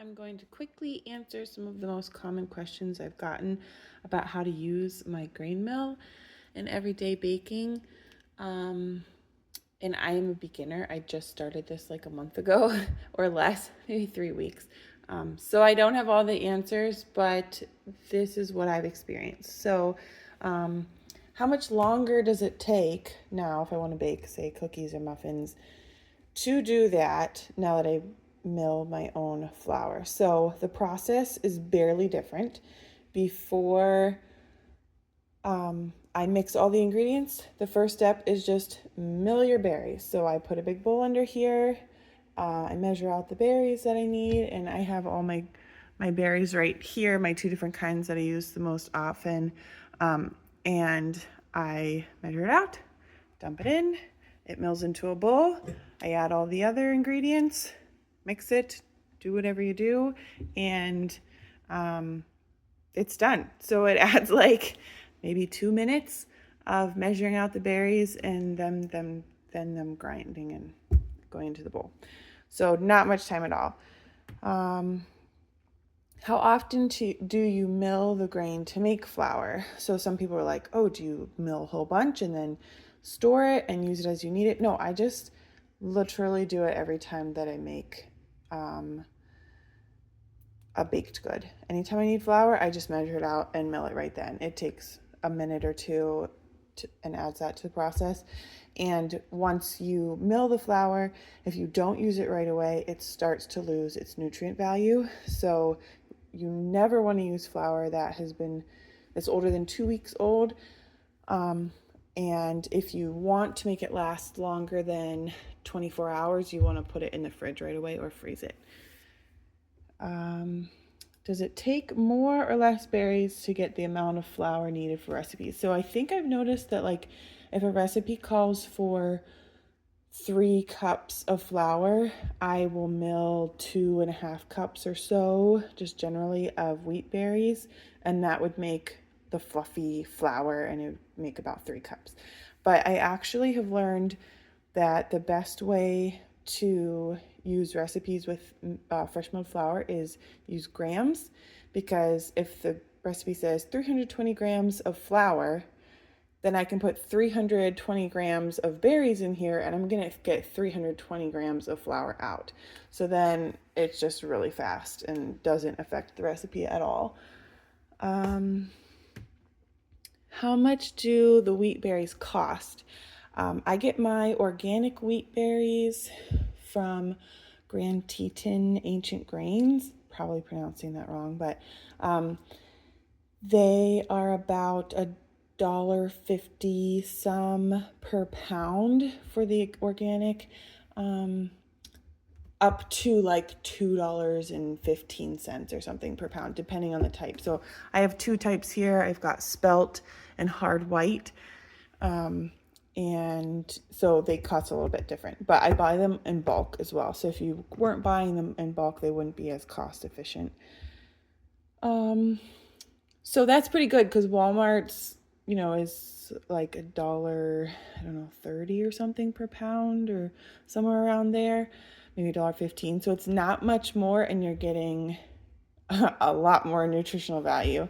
I'm going to quickly answer some of the most common questions I've gotten about how to use my grain mill in everyday baking. And I am a beginner. I just started this like a month ago or less, maybe 3 weeks. So I don't have all the answers, but this is what I've experienced. So, how much longer does it take now if I want to bake, say, cookies or muffins, to do that now that I mill my own flour? So the process is barely different. Before I mix all the ingredients, the first step is just mill your berries. So I put a big bowl under here. I measure out the berries that I need, and I have all my berries right here, my two different kinds that I use the most often. And I measure it out, dump it in, it mills into a bowl. I add all the other ingredients, mix it, do whatever you do, and it's done. So it adds like maybe 2 minutes of measuring out the berries and then them grinding and going into the bowl. So not much time at all. How often do you mill the grain to make flour? So some people are like, oh, do you mill a whole bunch and then store it and use it as you need it? No, I just literally do it every time that I make a baked good. Anytime I need flour, I just measure it out and mill it right then. It takes a minute or two and adds that to the process. And once you mill the flour, if you don't use it right away, it starts to lose its nutrient value. So you never want to use flour that's older than 2 weeks old. And if you want to make it last longer than 24 hours, you want to put it in the fridge right away or freeze it. Does it take more or less berries to get the amount of flour needed for recipes? So I think I've noticed that, like, if a recipe calls for 3 cups of flour, I will mill 2.5 cups or so, just generally, of wheat berries, and that would make the fluffy flour, and it would make about 3 cups. But I actually have learned that the best way to use recipes with fresh milled flour is use grams, because if the recipe says 320 grams of flour, then I can put 320 grams of berries in here, and I'm gonna get 320 grams of flour out. So then it's just really fast and doesn't affect the recipe at all. How much do the wheat berries cost? I get my organic wheat berries from Grand Teton Ancient Grains, probably pronouncing that wrong, but they are about $1.50 some per pound for the organic, up to like $2.15 or something per pound, depending on the type. So I have 2 types here. I've got spelt and hard white. And so they cost a little bit different, but I buy them in bulk as well. So if you weren't buying them in bulk, they wouldn't be as cost efficient. So that's pretty good, because Walmart's, is like $1.30 or something per pound, or somewhere around there, maybe $1.15. So it's not much more, and you're getting a lot more nutritional value.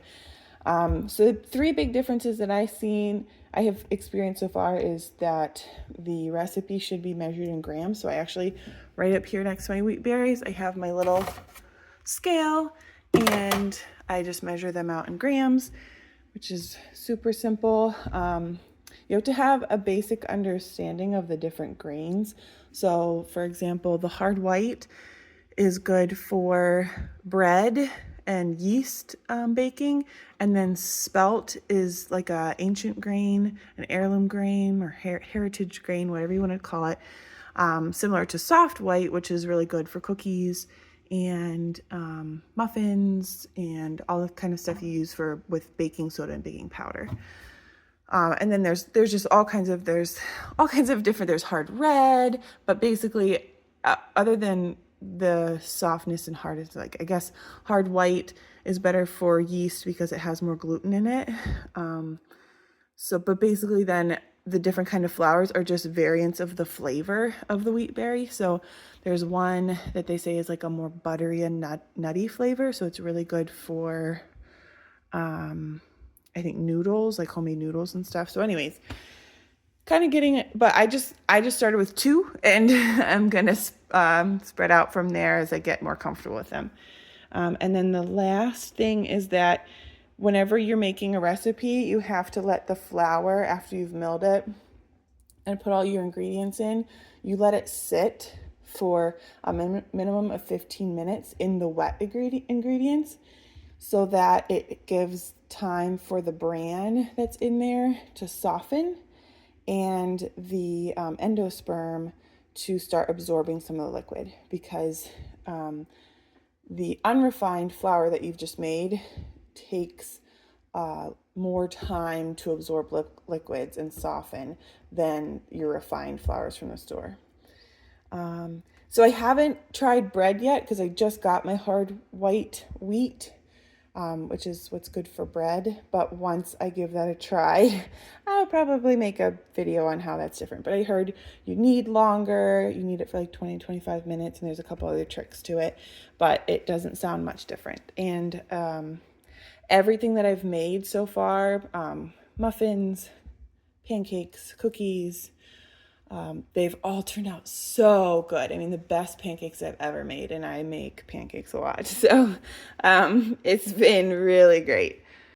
So the 3 big differences that I have experienced so far is that the recipe should be measured in grams. So I actually, right up here next to my wheat berries, I have my little scale, and I just measure them out in grams, which is super simple. You have to have a basic understanding of the different grains. So for example, the hard white is good for bread and yeast baking, and then spelt is like a ancient grain, an heirloom grain, or heritage grain, whatever you want to call it, similar to soft white, which is really good for cookies and muffins and all the kind of stuff you use with baking soda and baking powder. And then there's just all kinds of different, there's hard red, but basically other than the softness and hardness, like, I guess hard white is better for yeast because it has more gluten in it. But basically then the different kind of flours are just variants of the flavor of the wheat berry. So there's one that they say is like a more buttery and nutty flavor. So it's really good for, I think noodles, like homemade noodles and stuff. So anyways, kind of getting it, but I just started with 2, and I'm gonna spread out from there as I get more comfortable with them. And then the last thing is that whenever you're making a recipe, you have to let the flour, after you've milled it and put all your ingredients in, you let it sit for a minimum of 15 minutes in the wet ingredients, so that it gives time for the bran that's in there to soften and the endosperm to start absorbing some of the liquid, because the unrefined flour that you've just made takes more time to absorb liquids and soften than your refined flours from the store. So I haven't tried bread yet because I just got my hard white wheat, which is what's good for bread. But once I give that a try, I'll probably make a video on how that's different. But I heard you need longer, you need it for like 20, 25 minutes, and there's a couple other tricks to it, but it doesn't sound much different. And everything that I've made so far, muffins, pancakes, cookies, they've all turned out so good. I mean, the best pancakes I've ever made, and I make pancakes a lot. So it's been really great.